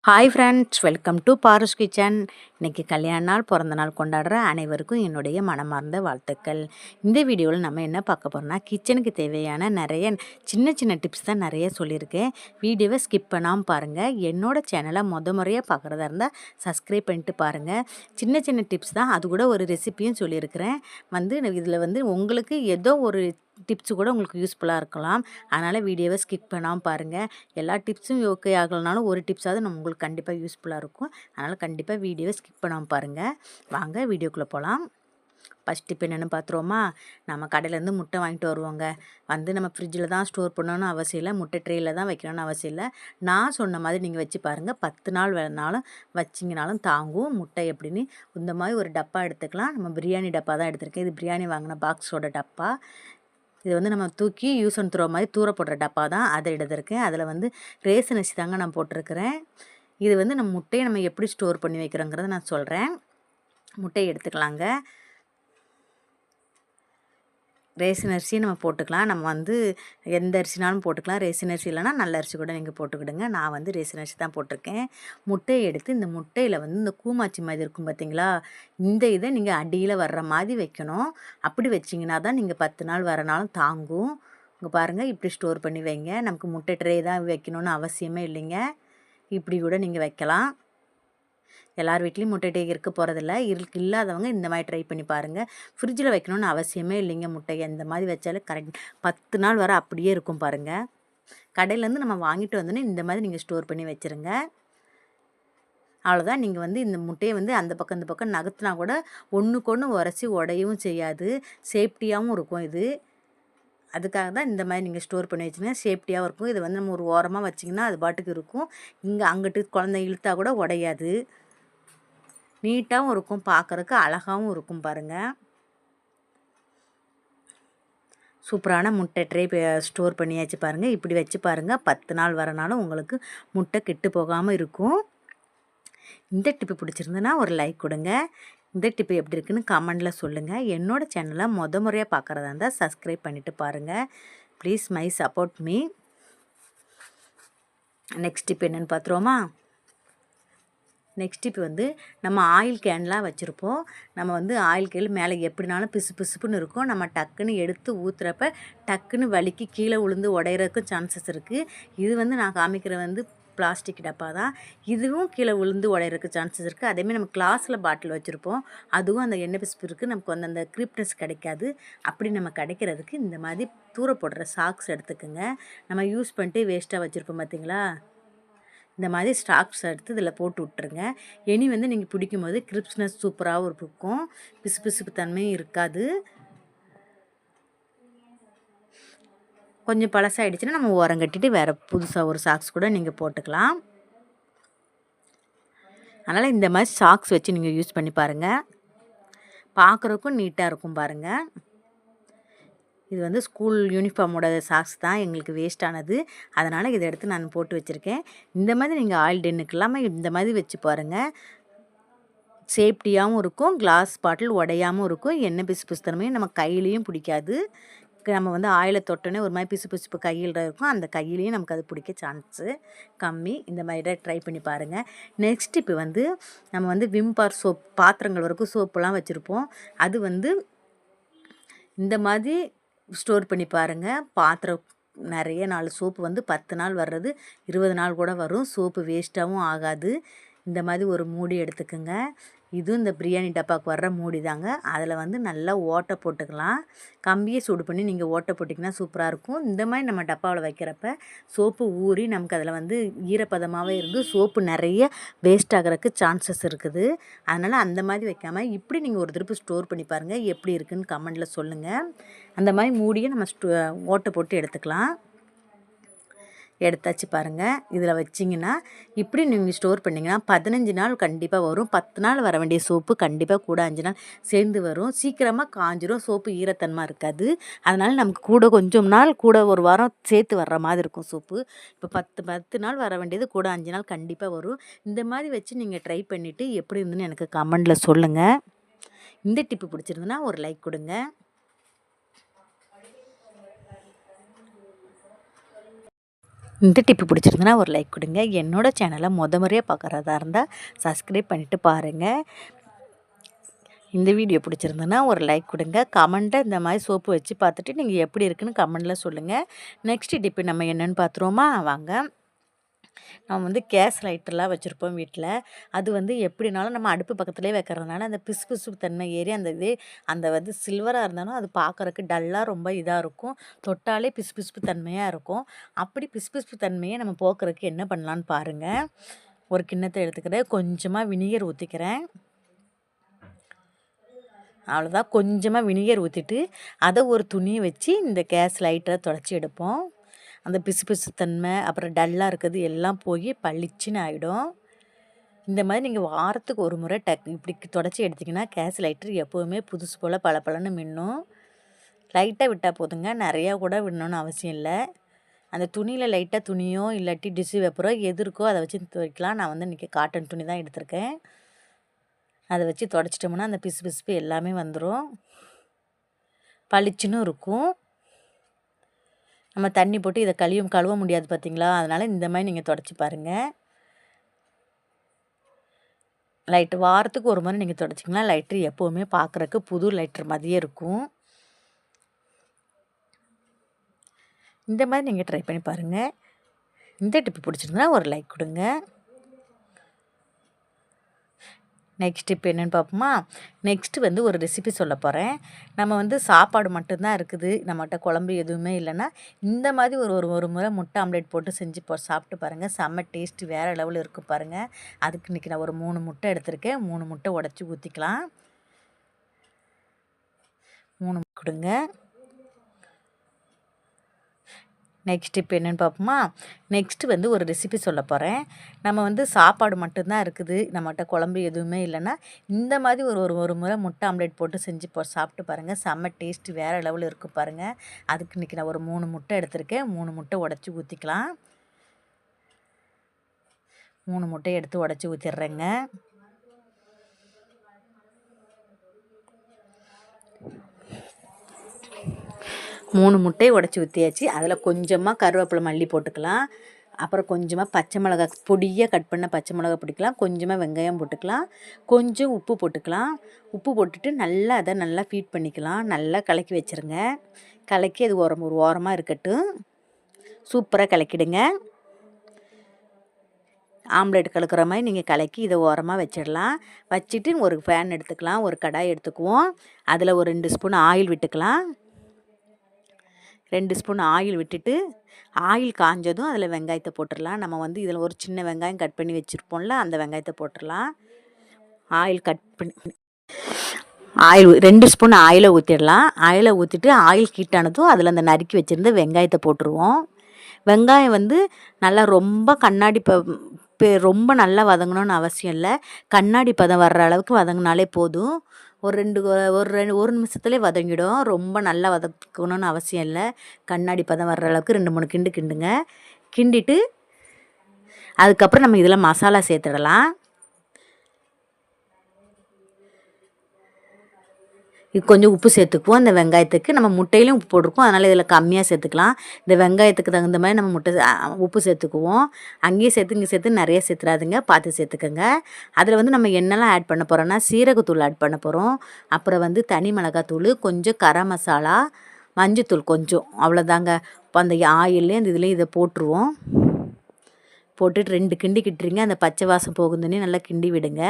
Hi friends, welcome to Paras kitchen. இன்றைக்கி கல்யாண நாள், பிறந்த நாள் கொண்டாடுற அனைவருக்கும் என்னுடைய மனமார்ந்த வாழ்த்துக்கள். இந்த வீடியோவில் நம்ம என்ன பார்க்க போகிறோம்னா, கிச்சனுக்கு தேவையான நிறைய சின்ன சின்ன டிப்ஸ் தான் நிறைய சொல்லியிருக்கேன். வீடியோவை ஸ்கிப் பண்ணாமல் பாருங்கள். என்னோடய சேனலை முறையாக பார்க்குறதா இருந்தால் சப்ஸ்கிரைப் பண்ணிட்டு பாருங்கள். சின்ன சின்ன டிப்ஸ் தான், அது கூட ஒரு ரெசிப்பியும் சொல்லியிருக்கிறேன். இதில் உங்களுக்கு ஏதோ ஒரு டிப்ஸு கூட உங்களுக்கு யூஸ்ஃபுல்லாக இருக்கலாம். அதனால் வீடியோவை ஸ்கிப் பண்ணாமல் பாருங்கள். எல்லா டிப்ஸும் ஓகே ஆகலைனாலும் ஒரு டிப்ஸாவது உங்களுக்கு கண்டிப்பாக யூஸ்ஃபுல்லாக இருக்கும். அதனால் கண்டிப்பாக வீடியோவை ஸ்கிப் பண்ணாமல் பாருங்கள். வாங்க வீடியோக்குள்ளே போகலாம். ஃபஸ்ட் டிப் என்னென்னு பார்த்துருவோமா? நம்ம கடையிலேருந்து முட்டை வாங்கிட்டு வருவோங்க. நம்ம ஃப்ரிட்ஜில் தான் ஸ்டோர் பண்ணணும்னு அவசியம் இல்லை, முட்டை ட்ரேயில் தான் வைக்கணும்னு அவசியம் இல்லை. நான் சொன்ன மாதிரி நீங்கள் வச்சு பாருங்கள். 10 நாள் வேணாலும் வச்சிங்கனாலும் தாங்கும். முட்டை எப்படின்னு இந்த மாதிரி ஒரு டப்பா எடுத்துக்கலாம். நம்ம பிரியாணி டப்பா தான் எடுத்திருக்கேன். இது பிரியாணி வாங்கின பாக்ஸோட டப்பா. இது நம்ம தூக்கி யூஸ் அண்ட் த்ரோ மாதிரி தூர போடுற டப்பா தான், அதை எடுத்திருக்கேன். அதில் ரேசன் அரிசி தாங்க நான் போட்டிருக்கிறேன். இது நம்ம முட்டையை நம்ம எப்படி ஸ்டோர் பண்ணி வைக்கிறோங்கிறத நான் சொல்கிறேன். முட்டையை எடுத்துக்கலாங்க. ரேசன் அரிசி நம்ம போட்டுக்கலாம். நம்ம எந்த அரிசினாலும் போட்டுக்கலாம். ரேசன் அரிசி இல்லைனா நல்ல அரிசி கூட நீங்கள் போட்டுக்கிடுங்க. நான் ரேசன் அரிசி தான் போட்டிருக்கேன். முட்டையை எடுத்து இந்த முட்டையில் இந்த கூமாச்சி மாதிரி இருக்கும் பார்த்தீங்களா, இந்த இதை நீங்கள் அடியில் வர்ற மாதிரி வைக்கணும். அப்படி வச்சிங்கன்னா தான் நீங்கள் 10 நாள் வரனாலும் தாங்கும். இங்கே பாருங்கள், இப்படி ஸ்டோர் பண்ணி வைங்க. நமக்கு முட்டை ட்ரே தான் வைக்கணும்னு அவசியமே இல்லைங்க. இப்படி கூட நீங்கள் வைக்கலாம். எல்லார் வீட்லேயும் முட்டை டே இருக்க போகிறதில்ல. இல்லாதவங்க இந்த மாதிரி ட்ரை பண்ணி பாருங்கள். ஃப்ரிட்ஜில் வைக்கணும்னு அவசியமே இல்லைங்க. முட்டையை இந்த மாதிரி வச்சாலே கரெக்ட் 10 நாள் வரை அப்படியே இருக்கும் பாருங்கள். கடையிலேருந்து நம்ம வாங்கிட்டு வந்தோன்னே இந்த மாதிரி நீங்கள் ஸ்டோர் பண்ணி வச்சுருங்க. அவ்வளோதான். நீங்கள் இந்த முட்டையை அந்த பக்கம் இந்த பக்கம் நகர்த்தினா கூட ஒன்றுக்கு ஒன்று உரசி உடையவும் செய்யாது. சேஃப்டியாகவும் இருக்கும் இது. அதுக்காக தான் இந்த மாதிரி நீங்கள் ஸ்டோர் பண்ணி வச்சிங்கன்னா சேஃப்டியாகவும் இருக்கும். இது நம்ம ஒரு ஓரமாக வச்சிங்கன்னா அது பாட்டுக்கு இருக்கும். அங்கிட்டு குழந்தை இழுத்தா கூட உடையாது. நீட்டாகவும் இருக்கும், பார்க்குறதுக்கு அழகாகவும் இருக்கும் பாருங்கள். சூப்பரான முட்டை ட்ரே ஸ்டோர் பண்ணியாச்சு பாருங்கள். இப்படி வச்சு பாருங்கள். 10 நாள் வரனாலும் உங்களுக்கு முட்டை கெட்டு போகாமல் இருக்கும். இந்த டிப்பு பிடிச்சிருந்துன்னா ஒரு லைக் கொடுங்க. இந்த டிப்பு எப்படி இருக்குன்னு கமெண்டில் சொல்லுங்கள். என்னோடய சேனலை முறையாக பார்க்குறதா இருந்தால் சப்ஸ்கிரைப் பண்ணிவிட்டு பாருங்கள். Please my support me. Next tip என்னென்னு பார்த்துருவோமா? நெக்ஸ்ட் டிப் நம்ம ஆயில் கேன்லாம் வச்சுருப்போம். நம்ம ஆயில் கேன் மேலே எப்படினாலும் பிசு பிசுப்புன்னு இருக்கும். நம்ம டக்குன்னு எடுத்து ஊற்றுறப்ப டக்குன்னு வலிக்கு கீழே விழுந்து உடையிறதுக்கும் சான்சஸ் இருக்குது. இது நான் காமிக்கிற பிளாஸ்டிக் டப்பா தான். இதுவும் கீழே விழுந்து உடையிறதுக்கு சான்சஸ் இருக்குது. அதேமாதிரி நம்ம கிளாஸில் பாட்டில் வச்சுருப்போம். அதுவும் அந்த எண்ணெய் பிசுப்பு இருக்குது. நமக்கு அந்த கிரிப்னஸ் கிடைக்காது. அப்படி நம்ம கிடைக்கிறதுக்கு இந்த மாதிரி தூர போடுற சாக்ஸ் எடுத்துக்கோங்க. நம்ம யூஸ் பண்ணிட்டு வேஸ்ட்டாக வச்சுருப்போம் பார்த்தீங்களா, இந்த மாதிரி ஸ்டாக்ஸ் எடுத்து இதில் போட்டு விட்ருங்க. நீங்கள் பிடிக்கும் போது கிரிப்ஸ்னஸ் சூப்பராகவும் இருக்கும், பிசு பிசுப்பு தன்மையும் இருக்காது. கொஞ்சம் பழசாகிடுச்சுன்னா நம்ம ஓரம் கட்டிட்டு வேறு புதுசாக ஒரு சாக்ஸ் கூட நீங்கள் போட்டுக்கலாம். அதனால் இந்த மாதிரி சாக்ஸ் வச்சு நீங்கள் யூஸ் பண்ணி பாருங்கள். பார்க்குறதுக்கும் நீட்டாக இருக்கும் பாருங்கள். இது ஸ்கூல் யூனிஃபார்மோட சாக்ஸ் தான் எங்களுக்கு வேஸ்ட் ஆனது. அதனால் இதை எடுத்து நான் போட்டு வச்சுருக்கேன். இந்த மாதிரி நீங்கள் ஆயில் டென்னுக்கு இல்லாமல் இந்த மாதிரி வச்சு பாருங்கள். சேஃப்டியாகவும் இருக்கும், கிளாஸ் பாட்டில் உடையாமல் இருக்கும், எண்ணெய் பிசு பிசுத்தனமையும் நம்ம கையிலையும் பிடிக்காது. நம்ம ஆயிலை தொட்டோன்னே ஒரு மாதிரி பிசு பிசுப்பு கையில் இருக்கும், அந்த கையிலையும் நமக்கு அது பிடிக்க சான்ஸு கம்மி. இந்த மாதிரி ட்ரை பண்ணி பாருங்கள். நெக்ஸ்ட் இப்போ நம்ம விம் பார் சோப், பாத்திரங்கள் வரைக்கும் சோப்புலாம் வச்சுருப்போம். அது இந்த மாதிரி ஸ்டோர் பண்ணி பாருங்கள். பாத்திரம் நிறைய நாள் சோப்பு 10 நாள் வர்றது 20 நாள் கூட வரும். சோப்பு வேஸ்ட்டாகவும் ஆகாது. இந்த மாதிரி ஒரு மூடி எடுத்துக்கோங்க. இதுவும் இந்த பிரியாணி டப்பாவுக்கு வர்ற மூடி தாங்க. அதில் நல்லா ஓட்டை போட்டுக்கலாம். கம்பியை சூடு பண்ணி நீங்கள் ஓட்டை போட்டிங்கன்னா சூப்பராக இருக்கும். இந்த மாதிரி நம்ம டப்பாவில் வைக்கிறப்ப சோப்பு ஊறி நமக்கு அதில் ஈரப்பதமாகவே இருந்து சோப்பு நிறைய வேஸ்ட் ஆகிறதுக்கு சான்சஸ் இருக்குது. அதனால் அந்த மாதிரி வைக்காமல் இப்படி நீங்கள் ஒரு திருப்பு ஸ்டோர் பண்ணி பாருங்கள். எப்படி இருக்குதுன்னு கமெண்டில் சொல்லுங்கள். அந்த மாதிரி மூடியை நம்ம ஓட்டை போட்டு எடுத்துக்கலாம். எடுத்தாச்சு பாருங்கள். இதில் வச்சிங்கன்னா இப்படி நீங்கள் ஸ்டோர் பண்ணிங்கன்னா 15 நாள் கண்டிப்பாக வரும். 10 நாள் வர வேண்டிய சோப்பு கண்டிப்பாக கூட 5 நாள் சேர்ந்து வரும். சீக்கிரமாக காஞ்சிரும், சோப்பு ஈரத்தன்மை இருக்காது. அதனால் நமக்கு கூட கொஞ்சம் நாள் கூட ஒரு வாரம் சேர்த்து வர்ற மாதிரி இருக்கும் சோப்பு. இப்போ 10 நாள் வர வேண்டியது கூட 5 நாள் கண்டிப்பாக வரும். இந்த மாதிரி வச்சு நீங்கள் ட்ரை பண்ணிவிட்டு எப்படி இருந்துன்னு எனக்கு கமெண்டில் சொல்லுங்கள். இந்த டிப்பு பிடிச்சிருந்துன்னா ஒரு லைக் கொடுங்க. இந்த டிப்பு பிடிச்சிருந்துன்னா ஒரு லைக் கொடுங்க. என்னோடய சேனலை முறையாக பார்க்குறதா இருந்தால் சப்ஸ்கிரைப் பண்ணிவிட்டு பாருங்கள். இந்த வீடியோ பிடிச்சிருந்துன்னா ஒரு லைக் கொடுங்க. கமெண்ட்டை இந்த மாதிரி சோப்பு வச்சு பார்த்துட்டு நீங்கள் எப்படி இருக்குன்னு கமெண்டில் சொல்லுங்கள். நெக்ஸ்ட் டிப்பு நம்ம என்னென்னு பார்த்துருவோமா? வாங்க. நம்ம வந்து கேஸ் லைட்டர்லாம் வச்சுருப்போம் வீட்டில். அது வந்து எப்படினாலும் நம்ம அடுப்பு பக்கத்துலேயே வைக்கிறதுனால அந்த பிசு தன்மை ஏறி அந்த வந்து சில்வராக இருந்தாலும் அது பார்க்குறக்கு டல்லாக ரொம்ப இதாக இருக்கும். தொட்டாலே பிசு தன்மையாக இருக்கும். அப்படி பிசு தன்மையை நம்ம போக்குறதுக்கு என்ன பண்ணலான்னு பாருங்கள். ஒரு கிண்ணத்தை எடுத்துக்கிறேன். கொஞ்சமாக வினிகர் ஊற்றிக்கிறேன். அவ்வளோதான். கொஞ்சமாக வினிகர் ஊற்றிட்டு அதை ஒரு துணியை வச்சு இந்த கேஸ் லைட்டரை தொடச்சி எடுப்போம். அந்த பிசு தன்மை அப்புறம் டல்லாக இருக்கிறது எல்லாம் போய் பளிச்சுன்னு ஆகிடும். இந்த மாதிரி நீங்கள் வாரத்துக்கு ஒரு முறை இப்படி தொடச்சி எடுத்திங்கன்னா கேஸ் லைட்டர் எப்போவுமே புதுசு போல் பளபளன்னு மின்னும். லைட்டாக விட்டால் போதுங்க, நிறையா கூட விடணும்னு அவசியம் இல்லை. அந்த துணியில் லைட்டாக துணியோ இல்லாட்டி டிஷ்யூ பேப்பரோ எது இருக்கோ அதை வச்சு துவைக்கலாம். நான் வந்து இன்றைக்கி காட்டன் துணி தான் எடுத்திருக்கேன். அதை வச்சு தொடச்சிட்டோம்னா அந்த பிசு எல்லாமே வந்துடும். பளிச்சுன்னு இருக்கும். நம்ம தண்ணி போட்டு இதை கழுவ முடியாது பார்த்திங்களா? அதனால் இந்த மாதிரி நீங்கள் தொடச்சி பாருங்கள். லைட்டு வாரத்துக்கு ஒரு முறை நீங்கள் தொடச்சிங்கன்னா லைட்ரு எப்போவுமே பார்க்குறக்கு புது லைட்ரு மாதிரியே இருக்கும். இந்த மாதிரி நீங்கள் ட்ரை பண்ணி பாருங்கள். இந்த டிப்பு பிடிச்சிருந்தா ஒரு லைக் கொடுங்க. நெக்ஸ்ட் இப்போ என்னென்னு பார்ப்போமா? நெக்ஸ்ட்டு வந்து ஒரு ரெசிபி சொல்ல போகிறேன். நம்ம வந்து சாப்பாடு மட்டும்தான் இருக்குது, நம்மகிட்ட குழம்பு எதுவுமே இல்லைன்னா இந்த மாதிரி ஒரு முறை முட்டை ஆம்லேட் போட்டு செஞ்சு சாப்பிட்டு பாருங்கள். செம்ம டேஸ்ட்டு வேறு லெவலில் இருக்கும் பாருங்கள். அதுக்கு இன்றைக்கி நான் ஒரு 3 முட்டை எடுத்திருக்கேன். 3 முட்டை உடச்சி ஊற்றிக்கலாம். 3 கொடுங்க. நெக்ஸ்ட் இப்போ என்னென்னு பார்ப்போமா? நெக்ஸ்ட்டு வந்து ஒரு ரெசிபி சொல்ல போகிறேன். நம்ம வந்து சாப்பாடு மட்டும்தான் இருக்குது, நம்மகிட்ட குழம்பு எதுவுமே இல்லைன்னா இந்த மாதிரி ஒரு முறை முட்டை ஆம்லேட் போட்டு செஞ்சு சாப்பிட்டு பாருங்கள். செம்ம டேஸ்ட்டு வேறு லெவலில் இருக்கும் பாருங்கள். அதுக்கு இன்றைக்கி நான் ஒரு 3 முட்டை எடுத்திருக்கேன். 3 முட்டை உடச்சி ஊற்றிக்கலாம். 3 முட்டையை எடுத்து உடச்சி ஊற்றிடுறேங்க. மூணு முட்டையை உடச்சி ஊற்றியாச்சு. அதில் கொஞ்சமாக கருவேப்பிலை மல்லி போட்டுக்கலாம். அப்புறம் கொஞ்சமாக பச்சை மிளகா பொடியாக கட் பண்ண பச்சை மிளகா போட்டுக்கலாம். கொஞ்சமாக வெங்காயம் போட்டுக்கலாம். கொஞ்சம் உப்பு போட்டுக்கலாம். உப்பு போட்டுட்டு அதை நல்லா ஃபீட் பண்ணிக்கலாம். நல்லா கலக்கி வச்சுருங்க. கலக்கி அது ஒரு ஓரமாக இருக்கட்டும். சூப்பராக கலக்கிடுங்க. ஆம்லேட் கலக்கிற மாதிரி நீங்கள் கலக்கி இதை ஓரமாக வச்சிடலாம். வச்சுட்டு ஒரு ஃபேன் எடுத்துக்கலாம். ஒரு கடாய் எடுத்துக்குவோம். அதில் ஒரு 2 ஸ்பூன் ஆயில் விட்டுக்கலாம். 2 ஸ்பூன் ஆயில் விட்டுட்டு ஆயில் காஞ்சதும் அதில் வெங்காயத்தை போட்டுடலாம். நம்ம வந்து இதில் ஒரு சின்ன வெங்காயம் கட் பண்ணி வச்சுருப்போம்ல, அந்த வெங்காயத்தை போட்டுடலாம். ஆயில் கட் பண்ணி 2 ஸ்பூன் ஆயிலை ஊற்றிடலாம். ஆயிலை ஊற்றிட்டு ஆயில் ஹீட்டானதும் அதில் அந்த நறுக்கி வச்சுருந்து வெங்காயத்தை போட்டுருவோம். வெங்காயம் வந்து நல்லா ரொம்ப கண்ணாடி ரொம்ப நல்லா வதங்கணும்னு அவசியம் இல்லை. கண்ணாடி பதம் வர்ற அளவுக்கு வதங்கினாலே போதும். ஒரு நிமிஷத்துலேயே வதங்கிடும். ரொம்ப நல்லா வதக்கணும்னு அவசியம் இல்லை. கண்ணாடி பதம் வர்ற அளவுக்கு 2-3 கிண்டுங்க. கிண்டிட்டு அதுக்கப்புறம் நம்ம இதில் மசாலா சேர்த்துடலாம். கொஞ்சம் உப்பு சேர்த்துக்குவோம். இந்த வெங்காயத்துக்கு நம்ம முட்டையிலையும் உப்பு போட்டிருக்கோம், அதனால் இதில் கம்மியாக சேர்த்துக்கலாம். இந்த வெங்காயத்துக்கு தகுந்த மாதிரி நம்ம உப்பு சேர்த்துக்குவோம். அங்கேயே சேர்த்து இங்கே சேர்த்து நிறைய சேர்த்துறாதுங்க, பார்த்து சேர்த்துக்கோங்க. அதில் வந்து நம்ம என்னெல்லாம் ஆட் பண்ண போகிறோன்னா சீரகத்தூள் ஆட் பண்ண போகிறோம். அப்புறம் வந்து தனி மிளகாத்தூள், கொஞ்சம் கரம் மசாலா, மஞ்சத்தூள் கொஞ்சம், அவ்வளோதாங்க. இப்போ அந்த ஆயிலே அந்த இதுலேயும் இதை போட்டுருவோம். போட்டுட்டு 2 கிண்டி கிட்டுறீங்க. அந்த பச்சை வாசம் போகுதுன்னே நல்லா கிண்டி விடுங்க.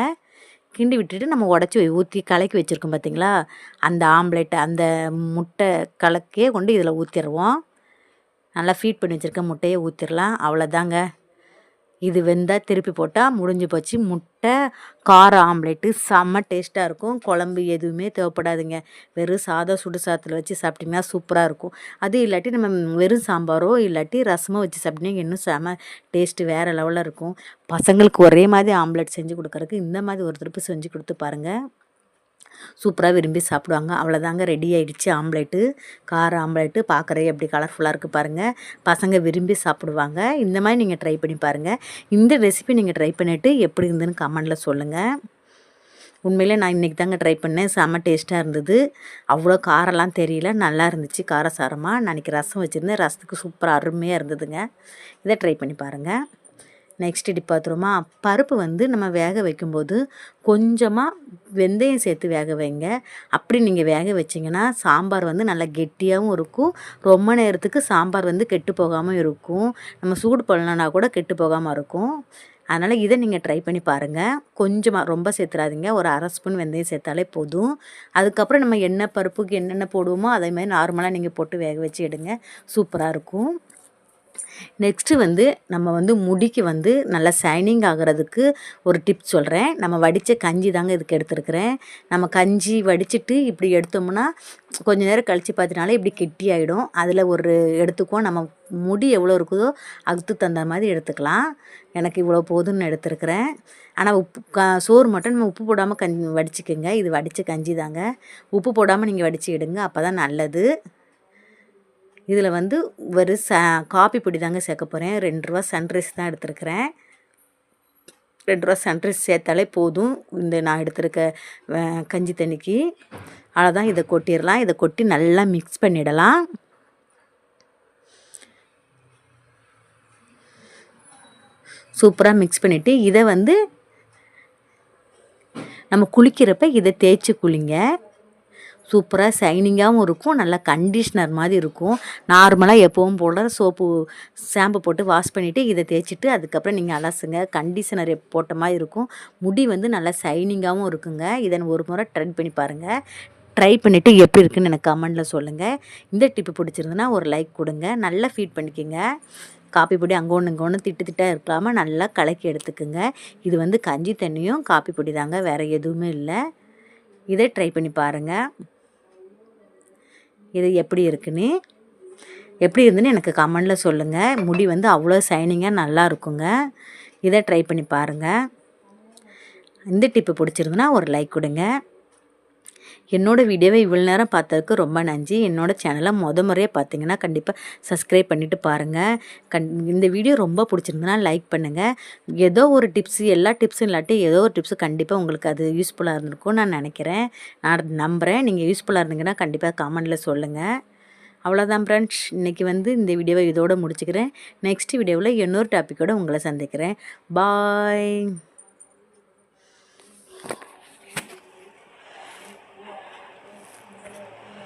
கிண்டி விட்டுட்டு நம்ம உடச்சி ஊற்றி கலக்கி வச்சுருக்கோம் பார்த்திங்களா, அந்த ஆம்லேட்டை அந்த முட்டை கலக்கியே கொண்டு இதில் ஊற்றிடுவோம். நல்லா ஃபீட் பண்ணி வச்சுருக்க முட்டையை ஊற்றிடலாம். அவ்வளோதாங்க. இது வெந்தால் திருப்பி போட்டால் முடிஞ்சு போச்சு. முட்டை கார ஆம்லேட்டு செம்ம டேஸ்ட்டாக இருக்கும். குழம்பு எதுவுமே தேவைப்படாதுங்க. வெறும் சுடு சாதத்தில் வச்சு சாப்பிட்டிங்கன்னா சூப்பராக இருக்கும். அது இல்லாட்டி நம்ம வெறும் சாம்பாரோ இல்லாட்டி ரசமோ வச்சு சாப்பிட்டிங்கன்னா இன்னும் செம்ம டேஸ்ட்டு வேறு லெவலில் இருக்கும். பசங்களுக்கு ஒரே மாதிரி ஆம்லேட் செஞ்சு கொடுக்குறதுக்கு இந்த மாதிரி ஒரு திருப்பி செஞ்சு கொடுத்து பாருங்கள். சூப்பராக விரும்பி சாப்பிடுவாங்க. அவ்வளோதாங்க, ரெடி ஆகிடுச்சு ஆம்லேட்டு. கார ஆம்லேட்டு பார்க்குறே எப்படி கலர்ஃபுல்லாக இருக்குது பாருங்கள். பசங்க விரும்பி சாப்பிடுவாங்க. இந்த மாதிரி நீங்கள் ட்ரை பண்ணி பாருங்கள். இந்த ரெசிபி நீங்கள் ட்ரை பண்ணிவிட்டு எப்படி இருந்துன்னு கமெண்டில் சொல்லுங்கள். உண்மையிலே நான் இன்றைக்கி தாங்க ட்ரை பண்ணேன். செம்ம டேஸ்ட்டாக இருந்தது. அவ்வளோ காரம்லாம் தெரியல, நல்லா இருந்துச்சு காரசாரமாக. நான் இன்றைக்கி ரசம் வச்சுருந்தேன், ரசத்துக்கு சூப்பராக அருமையாக இருந்ததுங்க. இதை ட்ரை பண்ணி பாருங்கள். நெக்ஸ்ட் டிப் பார்த்துருமா, பருப்பு வந்து நம்ம வேக வைக்கும்போது கொஞ்சமாக வெந்தயம் சேர்த்து வேக வைங்க. அப்படி நீங்கள் வேக வச்சிங்கன்னா சாம்பார் வந்து நல்லா கெட்டியாகவும் இருக்கும், ரொம்ப நேரத்துக்கு சாம்பார் வந்து கெட்டு போகாமல் இருக்கும், நம்ம சூடு பண்ணலனா கூட கெட்டு போகாமல் இருக்கும். அதனால் இதை நீங்கள் ட்ரை பண்ணி பாருங்கள். கொஞ்சமாக ரொம்ப சேர்த்துறாதீங்க, ஒரு அரை ஸ்பூன் வெந்தயம் சேர்த்தாலே போதும். அதுக்கப்புறம் நம்ம என்ன பருப்புக்கு என்னென்ன போடுவோமோ அதேமாதிரி நார்மலாக நீங்கள் போட்டு வேக வச்சு எடுங்க, சூப்பராக இருக்கும். நெக்ஸ்ட்டு வந்து நம்ம வந்து முடிக்கு வந்து நல்லா ஷைனிங் ஆகிறதுக்கு ஒரு டிப்ஸ் சொல்கிறேன். நம்ம வடித்த கஞ்சி தாங்க இதுக்கு எடுத்துருக்கிறேன். நம்ம கஞ்சி வடிச்சிட்டு இப்படி எடுத்தோம்னா கொஞ்ச நேரம் கழித்து பார்த்தினாலே இப்படி கெட்டி ஆகிடும். அதில் ஒரு எடுத்துக்குவோம். நம்ம முடி எவ்வளோ இருக்குதோ அதுக்கு தகுந்த மாதிரி எடுத்துக்கலாம். எனக்கு இவ்வளோ போதும்னு எடுத்துருக்கிறேன். ஆனால் சோறு மட்டும் நம்ம உப்பு போடாமல் வடிச்சிக்கோங்க. இது வடித்த கஞ்சி தாங்க, உப்பு போடாமல் நீங்கள் வடித்து எடுங்க, அப்போ தான் நல்லது. இதில் வந்து ஒரு காப்பி பொடி தாங்க சேர்க்க போகிறேன். 2 ரூபா சன்ரைஸ் தான் எடுத்துருக்கிறேன். 2 ரூபா சன்ரைஸ் சேர்த்தாலே போதும் இந்த நான் எடுத்துருக்க கஞ்சி தண்ணிக்கு. அவ்வளோதான், இதை கொட்டிடலாம். இதை கொட்டி நல்லா மிக்ஸ் பண்ணிடலாம். சூப்பராக மிக்ஸ் பண்ணிவிட்டு இதை வந்து நம்ம குளிக்கிறப்ப இதை தேய்ச்சி குளிங்க. சூப்பராக ஷைனிங்காகவும் இருக்கும், நல்லா கண்டிஷ்னர் மாதிரி இருக்கும். நார்மலாக எப்பவும் போல் ஷாம்பு போட்டு வாஷ் பண்ணிவிட்டு இதை தேய்ச்சிட்டு அதுக்கப்புறம் நீங்கள் அலசுங்க. கண்டிஷனர் போட்ட மாதிரி இருக்கும், முடி வந்து நல்லா ஷைனிங்காகவும் இருக்குங்க. இதை ஒரு முறை ட்ரை பண்ணி பாருங்கள். ட்ரை பண்ணிவிட்டு எப்படி இருக்குன்னு எனக்கு கமெண்டில் சொல்லுங்கள். இந்த டிப்பு பிடிச்சிருந்துன்னா ஒரு லைக் கொடுங்க. நல்லா ஃபீட் பண்ணிக்கோங்க. காப்பி பொடி அங்கே ஒன்று இங்கே ஒன்று திட்டாக இருக்காமல் நல்லா கலக்கி எடுத்துக்குங்க. இது வந்து கஞ்சி தண்ணியும் காப்பி பொடி தாங்க, வேறு எதுவுமே இல்லை. இதை ட்ரை பண்ணி பாருங்கள். இது எப்படி இருந்துன்னு எனக்கு கமெண்டில் சொல்லுங்கள். முடி வந்து அவ்வளோ ஷைனிங்காக நல்லா இருக்குங்க. இதை ட்ரை பண்ணி பாருங்கள். இந்த டிப்பு பிடிச்சிருந்துன்னா ஒரு லைக் கொடுங்க. என்னோடய வீடியோவை இவ்வளோ நேரம் பார்த்ததுக்கு ரொம்ப நன்றி. என்னோடய சேனலை முறையாக பார்த்தீங்கன்னா கண்டிப்பாக சப்ஸ்கிரைப் பண்ணிவிட்டு பாருங்கள். இந்த வீடியோ ரொம்ப பிடிச்சிருந்துன்னா லைக் பண்ணுங்கள். ஏதோ ஒரு டிப்ஸு, எல்லா டிப்ஸும் இல்லாட்டி ஏதோ ஒரு டிப்ஸு கண்டிப்பாக உங்களுக்கு அது யூஸ்ஃபுல்லாக இருந்திருக்கும் நான் நினைக்கிறேன், நான் நம்புகிறேன். நீங்கள் யூஸ்ஃபுல்லாக இருந்தீங்கன்னா கண்டிப்பாக கமெண்டில் சொல்லுங்கள். அவ்வளோதான் ஃப்ரெண்ட்ஸ், இன்றைக்கி வந்து இந்த வீடியோவை இதோடு முடிச்சுக்கிறேன். நெக்ஸ்ட் வீடியோவில் இன்னொரு டாப்பிக்கோடு உங்களை சந்திக்கிறேன். பாய்.